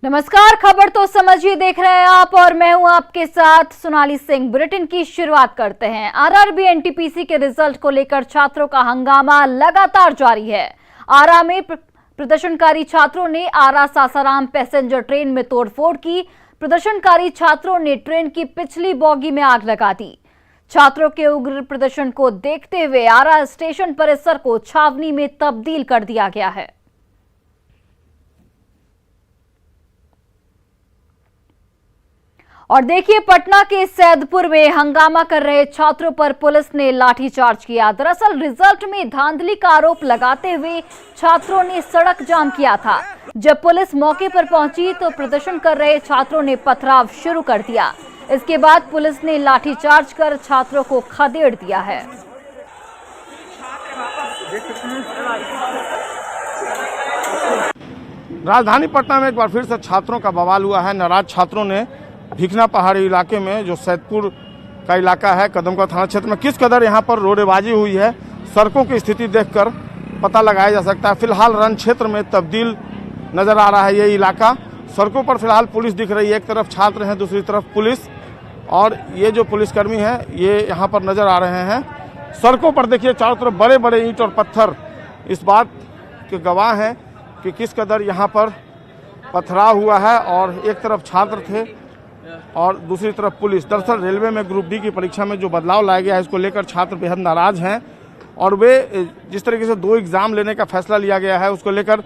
नमस्कार, खबर तो समझिए देख रहे हैं आप और मैं हूं आपके साथ सोनाली सिंह। बुलेटिन की शुरुआत करते हैं। आरआरबी एनटीपीसी के रिजल्ट को लेकर छात्रों का हंगामा लगातार जारी है। आरा में प्रदर्शनकारी छात्रों ने आरा सासाराम पैसेंजर ट्रेन में तोड़फोड़ की। प्रदर्शनकारी छात्रों ने ट्रेन की पिछली बोगी में आग लगा दी। छात्रों के उग्र प्रदर्शन को देखते हुए आरा स्टेशन परिसर को छावनी में तब्दील कर दिया गया है। और देखिए, पटना के सैदपुर में हंगामा कर रहे छात्रों पर पुलिस ने लाठीचार्ज किया। दरअसल रिजल्ट में धांधली का आरोप लगाते हुए छात्रों ने सड़क जाम किया था। जब पुलिस मौके पर पहुंची तो प्रदर्शन कर रहे छात्रों ने पथराव शुरू कर दिया। इसके बाद पुलिस ने लाठीचार्ज कर छात्रों को खदेड़ दिया है। राजधानी पटना में एक बार फिर से छात्रों का बवाल हुआ है। नाराज छात्रों ने भिखना पहाड़ी इलाके में, जो सैदपुर का इलाका है, कदमकुआं थाना क्षेत्र में किस कदर यहाँ पर रोडेबाजी हुई है, सड़कों की स्थिति देखकर पता लगाया जा सकता है। फिलहाल रण क्षेत्र में तब्दील नजर आ रहा है ये इलाका। सड़कों पर फिलहाल पुलिस दिख रही है, एक तरफ छात्र हैं, दूसरी तरफ पुलिस, और ये जो पुलिसकर्मी हैं ये यहाँ पर नजर आ रहे हैं। सड़कों पर देखिए चारों तरफ बड़े बड़े ईंट और पत्थर इस बात के गवाह हैं कि किस कदर यहाँ पर पथराव हुआ है। और एक तरफ छात्र थे और दूसरी तरफ पुलिस। दरअसल रेलवे में ग्रुप डी की परीक्षा में जो बदलाव लाया गया है, इसको लेकर छात्र बेहद नाराज हैं। और वे जिस तरीके से 2 एग्जाम लेने का फैसला लिया गया है, उसको लेकर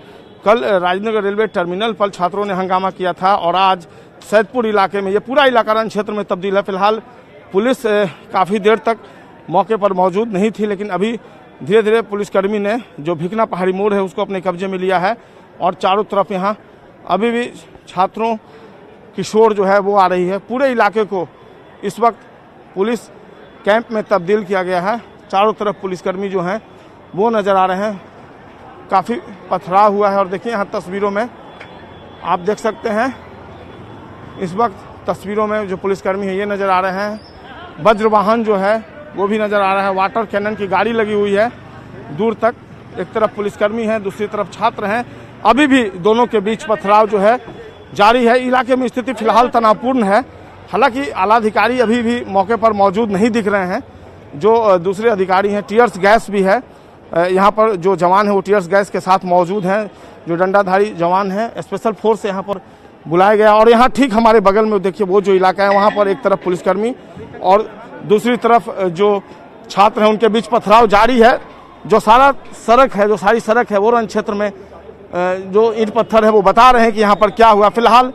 कल राजनगर रेलवे टर्मिनल पर छात्रों ने हंगामा किया था और आज सैदपुर इलाके में, ये पूरा इलाका रण क्षेत्र में तब्दील है। फिलहाल पुलिस काफ़ी देर तक मौके पर मौजूद नहीं थी, लेकिन अभी धीरे धीरे पुलिसकर्मी ने जो भिखना पहाड़ी मोड़ है उसको अपने कब्जे में लिया है। और चारों तरफ यहाँ अभी भी छात्रों की शोर जो है वो आ रही है। पूरे इलाके को इस वक्त पुलिस कैंप में तब्दील किया गया है। चारों तरफ पुलिसकर्मी जो हैं वो नज़र आ रहे हैं। काफ़ी पथराव हुआ है और देखिए यहाँ तस्वीरों में आप देख सकते हैं, इस वक्त तस्वीरों में जो पुलिसकर्मी है ये नज़र आ रहे हैं। वज्र वाहन जो है वो भी नज़र आ रहा है। वाटर कैनन की गाड़ी लगी हुई है दूर तक। एक तरफ पुलिसकर्मी है, दूसरी तरफ छात्र हैं। अभी भी दोनों के बीच पथराव जो है जारी है। इलाके में स्थिति फिलहाल तनावपूर्ण है। हालांकि आलाधिकारी अभी भी मौके पर मौजूद नहीं दिख रहे हैं। जो दूसरे अधिकारी हैं, टीयर्स गैस भी है यहाँ पर, जो जवान है वो टीयर्स गैस के साथ मौजूद हैं। जो डंडाधारी जवान हैं, स्पेशल फोर्स यहाँ पर बुलाया गया। और यहाँ ठीक हमारे बगल में देखिए वो जो इलाका है, वहाँ पर एक तरफ पुलिसकर्मी और दूसरी तरफ जो छात्र हैं, उनके बीच पथराव जारी है। जो सारा सड़क है, जो सारी सड़क है वो रण क्षेत्र में जो ईंट पत्थर है वो बता रहे हैं कि यहाँ पर क्या हुआ। फिलहाल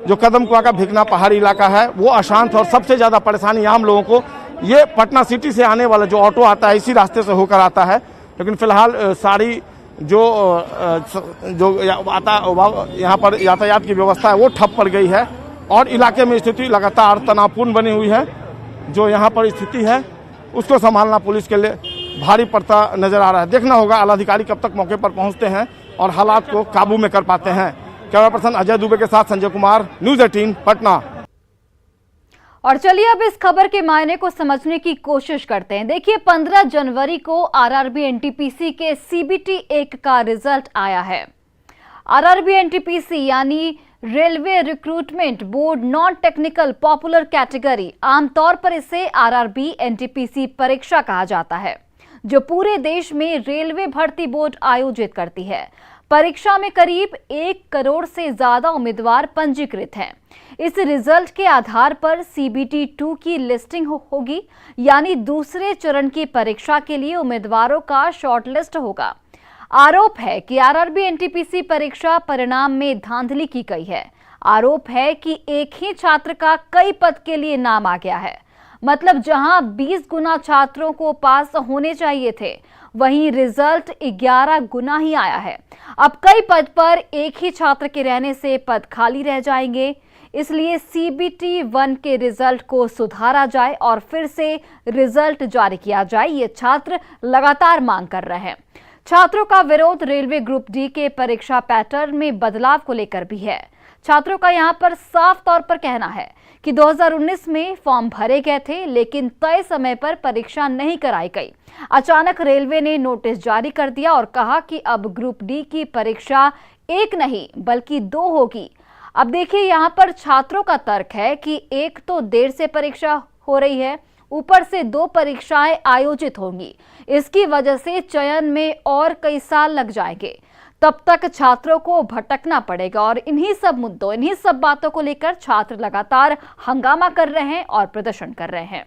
जो कदमकुआं का भिखना पहाड़ी इलाका है वो अशांत है और सबसे ज़्यादा परेशानी आम लोगों को ये पटना सिटी से आने वाला जो ऑटो आता है इसी रास्ते से होकर आता है। लेकिन फिलहाल सारी जो आता यहाँ पर यातायात की व्यवस्था है वो ठप पड़ गई है और इलाके में स्थिति लगातार तनावपूर्ण बनी हुई है। जो यहाँ पर स्थिति है उसको संभालना पुलिस के लिए भारी पड़ता नजर आ रहा है। देखना होगा आलाधिकारी कब तक मौके पर पहुँचते हैं और हालात को काबू में कर पाते हैं। कैमरा पर्सन अजय दुबे के साथ संजय कुमार, न्यूज़ 18 पटना। और चलिए अब इस खबर के मायने को समझने की कोशिश करते हैं। देखिए, 15 जनवरी को आरआरबी एनटीपीसी के सीबीटी 1 का रिजल्ट आया है। आरआरबी एनटीपीसी यानी railway recruitment board non technical popular category, आमतौर पर इसे आरआरबी एनटीपीसी परीक्षा कहा जाता है, जो पूरे देश में रेलवे भर्ती बोर्ड आयोजित करती है। परीक्षा में करीब 1 करोड़ से ज्यादा उम्मीदवार पंजीकृत हैं। इस रिजल्ट के आधार पर सीबीटी 2 की लिस्टिंग होगी, यानी दूसरे चरण की परीक्षा के लिए उम्मीदवारों का शॉर्टलिस्ट होगा। आरोप है कि आरआरबी एनटीपीसी परीक्षा परिणाम में धांधली की गई है। आरोप है कि एक ही छात्र का कई पद के लिए नाम आ गया है। मतलब जहां 20 गुना छात्रों को पास होने चाहिए थे, वहीं रिजल्ट 11 गुना ही आया है। अब कई पद पर एक ही छात्र के रहने से पद खाली रह जाएंगे। इसलिए सीबीटी 1 के रिजल्ट को सुधारा जाए और फिर से रिजल्ट जारी किया जाए, ये छात्र लगातार मांग कर रहे हैं। छात्रों का विरोध रेलवे ग्रुप डी के परीक्षा पैटर्न में बदलाव को लेकर भी है। छात्रों का यहां पर साफ तौर पर कहना है कि 2019 में फॉर्म भरे गए थे, लेकिन तय समय पर परीक्षा नहीं कराई गई। अचानक रेलवे ने नोटिस जारी कर दिया और कहा कि अब ग्रुप डी की परीक्षा 1 नहीं बल्कि 2 होगी। अब देखिए यहाँ पर छात्रों का तर्क है कि एक तो देर से परीक्षा हो रही है, ऊपर से 2 परीक्षाएं आयोजित होंगी। इसकी वजह से चयन में और कई साल लग जाएंगे। तब तक छात्रों को भटकना पड़ेगा और इन्हीं सब मुद्दों, इन्हीं सब बातों को लेकर छात्र लगातार हंगामा कर रहे हैं और प्रदर्शन कर रहे हैं।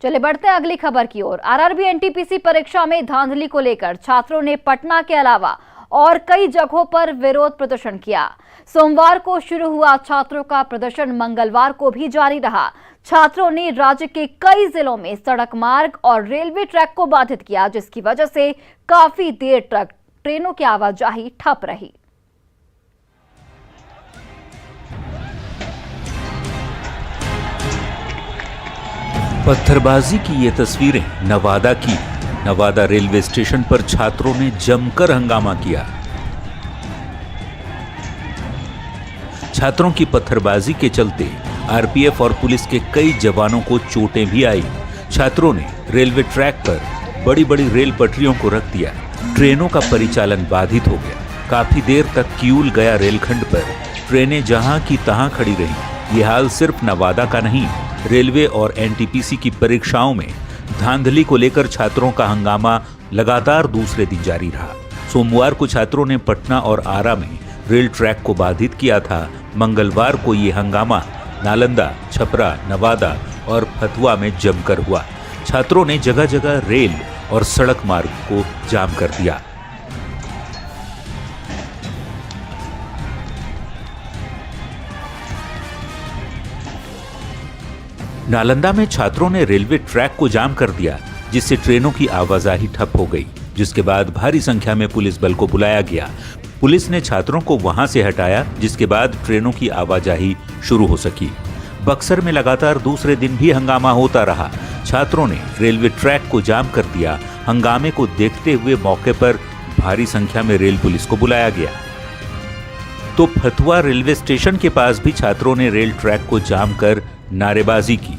चलिए बढ़ते हैं अगली खबर की ओर। आरआरबी एनटीपीसी परीक्षा में धांधली को लेकर छात्रों ने पटना के अलावा और कई जगहों पर विरोध प्रदर्शन किया। सोमवार को शुरू हुआ छात्रों का प्रदर्शन मंगलवार को भी जारी रहा। छात्रों ने राज्य के कई जिलों में सड़क मार्ग और रेलवे ट्रैक को बाधित किया, जिसकी वजह से काफी देर तक ट्रेनों की आवाजाही ठप रही। पत्थरबाजी की ये तस्वीरें नवादा की। नवादा रेलवे स्टेशन पर छात्रों ने जमकर हंगामा किया। छात्रों की पत्थरबाजी के चलते आरपीएफ और पुलिस के कई जवानों को चोटें भी आई। छात्रों ने रेलवे ट्रैक पर बड़ी बड़ी रेल पटरियों को रख दिया। ट्रेनों का परिचालन बाधित हो गया। काफी देर तक किऊल गया रेलखंड पर ट्रेनें जहां की तहां खड़ी रहीं। ये हाल सिर्फ नवादा का नहीं, रेलवे और एनटीपीसी की परीक्षाओं में धांधली को लेकर छात्रों का हंगामा लगातार दूसरे दिन जारी रहा। सोमवार को छात्रों ने पटना और आरा में रेल ट्रैक को बाधित किया था। मंगलवार को ये हंगामा नालंदा, छपरा, नवादा और फतुआ में जमकर हुआ। छात्रों ने जगह जगह रेल और सड़क मार्ग को जाम कर दिया। नालंदा में छात्रों ने रेलवे ट्रैक को जाम कर दिया, जिससे ट्रेनों की आवाजाही ठप हो गई, जिसके बाद भारी संख्या में पुलिस बल को बुलाया गया। पुलिस ने छात्रों को वहां से हटाया, जिसके बाद ट्रेनों की आवाजाही शुरू हो सकी। बक्सर में लगातार दूसरे दिन भी हंगामा होता रहा। छात्रों ने रेलवे ट्रैक को जाम कर दिया। हंगामे को देखते हुए मौके पर भारी संख्या में रेल पुलिस को बुलाया गया। तो फतुआ रेलवे स्टेशन के पास भी छात्रों ने रेल ट्रैक को जाम कर नारेबाजी की।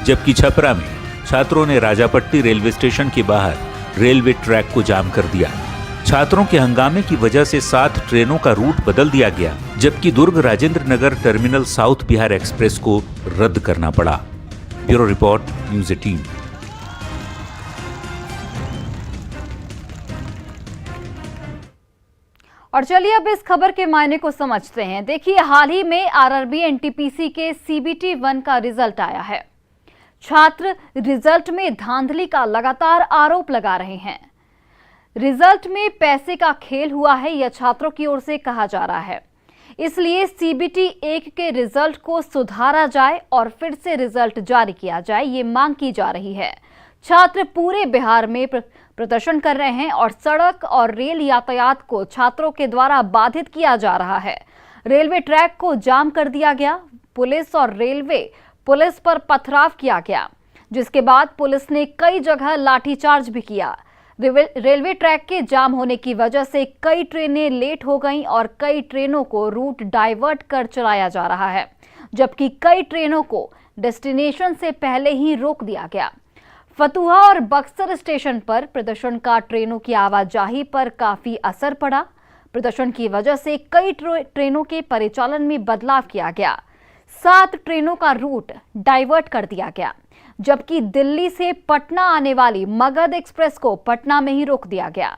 जबकि छपरा में छात्रों ने राजापट्टी रेलवे स्टेशन के बाहर रेलवे ट्रैक को जाम कर दिया। छात्रों के हंगामे की वजह से 7 ट्रेनों का रूट बदल दिया गया, जबकि दुर्ग Rajendra Nagar terminal south Bihar express को रद्द करना पड़ा। Bureau report, news 18। और चलिए अब इस खबर के मायने को समझते हैं। देखिए, हाल ही में आरआरबी एनटीपीसी के सीबीटी 1 का रिजल्ट आया है। छात्र रिजल्ट में धांधली का लगातार आरोप लगा रहे हैं। रिजल्ट में पैसे का खेल हुआ है, यह छात्रों की ओर से कहा जा रहा है। इसलिए सीबीटी 1 के रिजल्ट को सुधारा जाए और फिर से रिजल्ट जारी किया जाए, ये मांग की जा रही है। छात्र पूरे बिहार में प्रदर्शन कर रहे हैं और सड़क और रेल यातायात को छात्रों के द्वारा बाधित किया जा रहा है। रेलवे ट्रैक को जाम कर दिया गया। पुलिस पर पथराव किया गया, जिसके बाद पुलिस ने कई जगह लाठीचार्ज भी किया। रेलवे ट्रैक के जाम होने की वजह से कई ट्रेनें लेट हो गईं और कई ट्रेनों को रूट डाइवर्ट कर चलाया जा रहा है, जबकि कई ट्रेनों को डेस्टिनेशन से पहले ही रोक दिया गया। फतुहा और बक्सर स्टेशन पर प्रदर्शन का ट्रेनों की आवाजाही पर काफी असर पड़ा। प्रदर्शन की वजह से कई ट्रेनों के परिचालन में बदलाव किया गया। 7 ट्रेनों का रूट डाइवर्ट कर दिया गया, जबकि दिल्ली से पटना आने वाली मगध एक्सप्रेस को पटना में ही रोक दिया गया।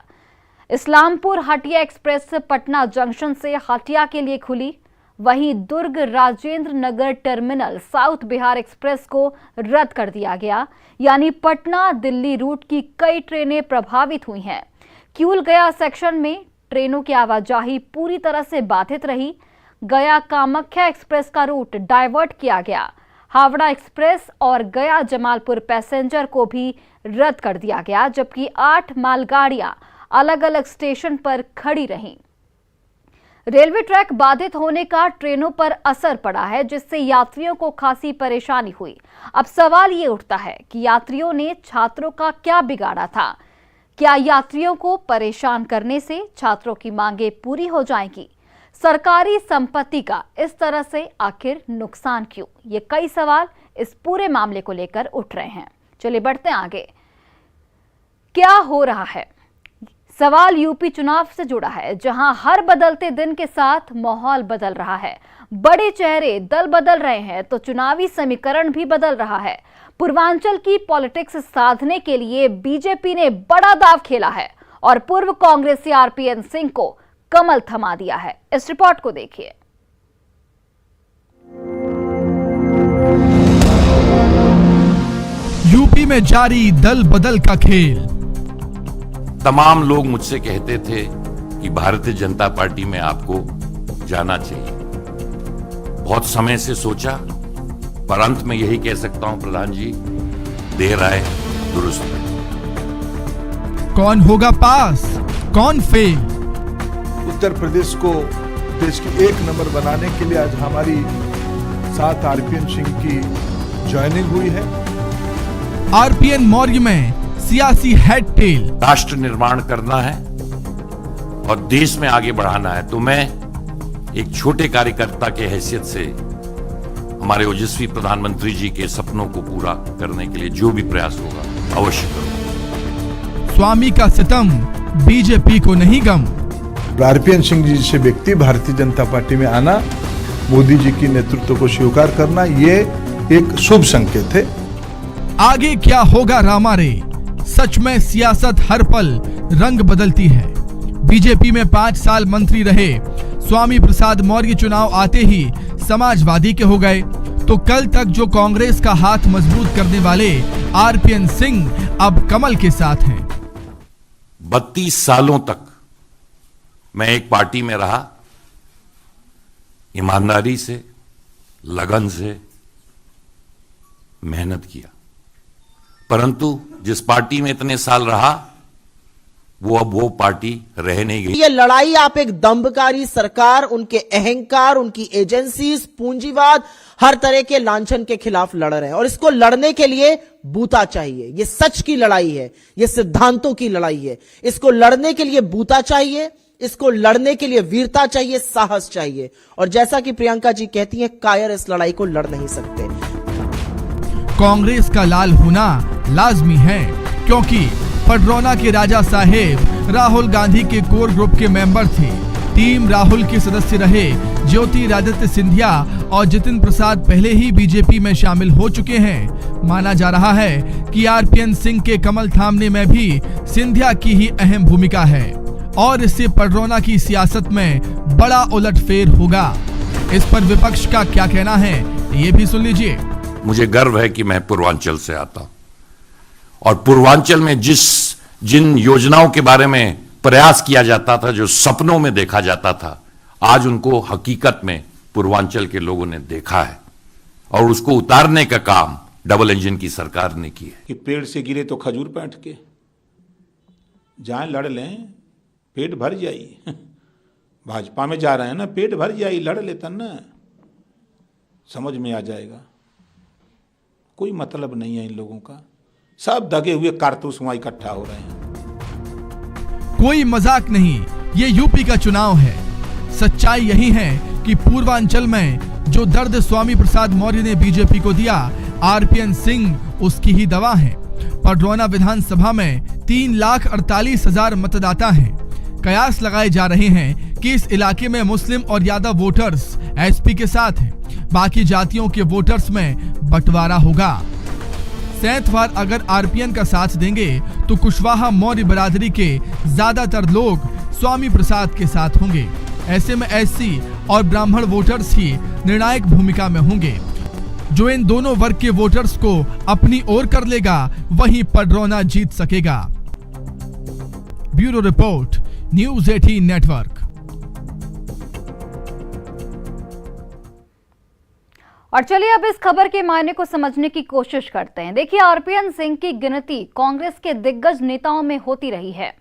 इस्लामपुर हटिया एक्सप्रेस पटना जंक्शन से हटिया के लिए खुली। वहीं दुर्ग Rajendra Nagar terminal south Bihar express को रद्द कर दिया गया। यानी पटना दिल्ली रूट की कई ट्रेनें प्रभावित हुई हैं। किऊल गया सेक्शन में ट्रेनों की आवाजाही पूरी तरह से बाधित रही। गया कामाख्या एक्सप्रेस का रूट डाइवर्ट किया गया। हावड़ा एक्सप्रेस और गया जमालपुर पैसेंजर को भी रद्द कर दिया गया, जबकि 8 मालगाड़ियां अलग अलग स्टेशन पर खड़ी रहीं। रेलवे ट्रैक बाधित होने का ट्रेनों पर असर पड़ा है, जिससे यात्रियों को खासी परेशानी हुई। अब सवाल ये उठता है कि यात्रियों ने छात्रों का क्या बिगाड़ा था? क्या यात्रियों को परेशान करने से छात्रों की मांगे पूरी हो जाएंगी? सरकारी संपत्ति का इस तरह से आखिर नुकसान क्यों? ये कई सवाल इस पूरे मामले को लेकर उठ रहे हैं। चलिए बढ़ते हैं आगे। क्या हो रहा है? सवाल यूपी चुनाव से जुड़ा है, जहां हर बदलते दिन के साथ माहौल बदल रहा है। बड़े चेहरे दल बदल रहे हैं तो चुनावी समीकरण भी बदल रहा है। पूर्वांचल की पॉलिटिक्स साधने के लिए बीजेपी ने बड़ा दांव खेला है और पूर्व कांग्रेसी आरपीएन सिंह को कमल थमा दिया है। इस रिपोर्ट को देखिए। यूपी में जारी दल बदल का खेल। तमाम लोग मुझसे कहते थे कि भारतीय जनता पार्टी में आपको जाना चाहिए। बहुत समय से सोचा, पर अंत में यही कह सकता हूं प्रधान जी, देर आए दुरुस्त आए। कौन होगा पास, कौन फेल? उत्तर प्रदेश को देश की एक नंबर बनाने के लिए आज हमारी साथ आरपीएन सिंह की ज्वाइनिंग हुई है। आरपीएन मौर्य में सियासी हेड टेल। राष्ट्र निर्माण करना है और देश में आगे बढ़ाना है, तो मैं एक छोटे कार्यकर्ता के हैसियत से हमारे ओजस्वी प्रधानमंत्री जी के सपनों को पूरा करने के लिए जो भी प्रयास होगा अवश्य करूंगा। स्वामी का सितम बीजेपी को नहीं गम। आरपीएन सिंह जी जैसे व्यक्ति भारतीय जनता पार्टी में आना, मोदी जी की नेतृत्व को स्वीकार करना, ये एक शुभ संकेत है। आगे क्या होगा रामारे? सच में सियासत हर पल रंग बदलती है। बीजेपी में 5 साल मंत्री रहे स्वामी प्रसाद मौर्य चुनाव आते ही समाजवादी के हो गए, तो कल तक जो कांग्रेस का हाथ मजबूत करने वाले आरपीएन सिंह अब कमल के साथ हैं। 32 सालों तक मैं एक पार्टी में रहा, ईमानदारी से, लगन से मेहनत किया, परंतु जिस पार्टी में इतने साल रहा वो अब वो पार्टी रह नहीं गई। ये लड़ाई आप एक दंभकारी सरकार, उनके अहंकार, उनकी एजेंसीज, पूंजीवाद, हर तरह के लांछन के खिलाफ लड़ रहे हैं और इसको लड़ने के लिए बूता चाहिए। ये सच की लड़ाई है, ये सिद्धांतों की लड़ाई है। इसको लड़ने के लिए बूता चाहिए, इसको लड़ने के लिए वीरता चाहिए, साहस चाहिए। और जैसा कि प्रियंका जी कहती हैं, कायर इस लड़ाई को लड़ नहीं सकते। कांग्रेस का लाल होना लाजमी है, क्योंकि पडरौना के राजा साहेब राहुल गांधी के कोर ग्रुप के मेंबर थे। टीम राहुल के सदस्य रहे ज्योतिरादित्य सिंधिया और जितिन प्रसाद पहले ही बीजेपी में शामिल हो चुके हैं। माना जा रहा है कि आरपीएन सिंह के कमल थामने में भी सिंधिया की ही अहम भूमिका है और इससे पडरौना की सियासत में बड़ा उलटफेर होगा। इस पर विपक्ष का क्या कहना है, ये भी सुन लीजिए। मुझे गर्व है कि मैं पूर्वांचल से आता हूं और पूर्वांचल में जिन योजनाओं के बारे में प्रयास किया जाता था, जो सपनों में देखा जाता था, आज उनको हकीकत में पूर्वांचल के लोगों ने देखा है और उसको उतारने का काम डबल इंजन की सरकार ने किया है। कि पेड़ से गिरे तो खजूर पैंट के जाए लड़ लें, पेट भर जाई। भाजपा में जा रहे हैं ना, पेट भर जाई, लड़ लेता ना, समझ में आ जाएगा। कोई मतलब नहीं है इन लोगों का, सब दगे हुए कारतूस वहां इकट्ठा हो रहे हैं। कोई मजाक नहीं, ये यूपी का चुनाव है। सच्चाई यही है कि पूर्वांचल में जो दर्द स्वामी प्रसाद मौर्य ने बीजेपी को दिया, आरपीएन सिंह उसकी ही दवा है। पडरौना विधानसभा में 3,48,000 मतदाता हैं। कयास लगाए जा रहे हैं कि इस इलाके में मुस्लिम और यादव वोटर्स एसपी के साथ हैं, बाकी जातियों के वोटर्स में बंटवारा होगा। सेंधवार अगर आरपीएन का साथ देंगे तो कुशवाहा मौर्य बरादरी के ज्यादातर लोग स्वामी प्रसाद के साथ होंगे। ऐसे में एससी और ब्राह्मण वोटर्स ही निर्णायक भूमिका में होंगे। जो इन दोनों वर्ग के वोटर्स को अपनी ओर कर लेगा, वहीं पडरौना जीत सकेगा। Bureau report, news 18 network. और चलिए अब इस खबर के मायने को समझने की कोशिश करते हैं। देखिए, आरपीएन सिंह की गिनती कांग्रेस के दिग्गज नेताओं में होती रही है।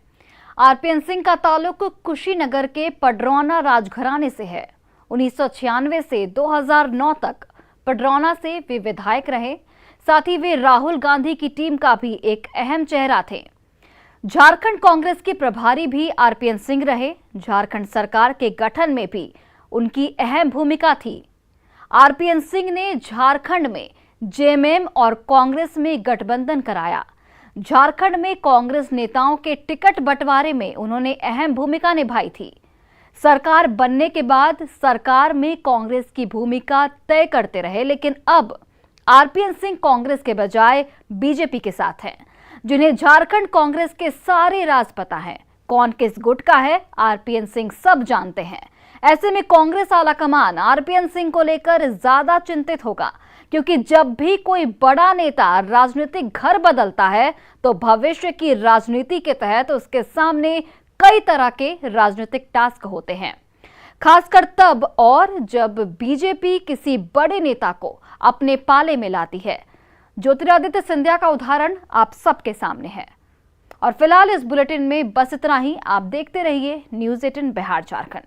आरपीएन सिंह का ताल्लुक कुशीनगर के पडरौना राजघराने से है। 1996 से 2009 तक पडरौना से वे विधायक रहे। साथ ही वे राहुल गांधी की टीम का भी एक अहम चेहरा थे। झारखंड कांग्रेस के प्रभारी भी आरपीएन सिंह रहे। झारखंड सरकार के गठन में भी उनकी अहम भूमिका थी। आरपीएन सिंह ने झारखंड में जेएमएम और कांग्रेस में गठबंधन कराया। झारखंड में कांग्रेस नेताओं के टिकट बंटवारे में उन्होंने अहम भूमिका निभाई थी। सरकार बनने के बाद सरकार में कांग्रेस की भूमिका तय करते रहे, लेकिन अब आरपीएन सिंह कांग्रेस के बजाय बीजेपी के साथ हैं, जिन्हें झारखंड कांग्रेस के सारे राज पता है। कौन किस गुट का है, आरपीएन सिंह सब जानते हैं। ऐसे में कांग्रेस आलाकमान आरपीएन सिंह को लेकर ज्यादा चिंतित होगा, क्योंकि जब भी कोई बड़ा नेता राजनीतिक घर बदलता है तो भविष्य की राजनीति के तहत उसके सामने कई तरह के राजनीतिक टास्क होते हैं, खासकर तब और जब बीजेपी किसी बड़े नेता को अपने पाले में लाती है। ज्योतिरादित्य सिंधिया का उदाहरण आप सबके सामने है। और फिलहाल इस बुलेटिन में बस इतना ही। आप देखते रहिए न्यूज़ 18 बिहार झारखंड।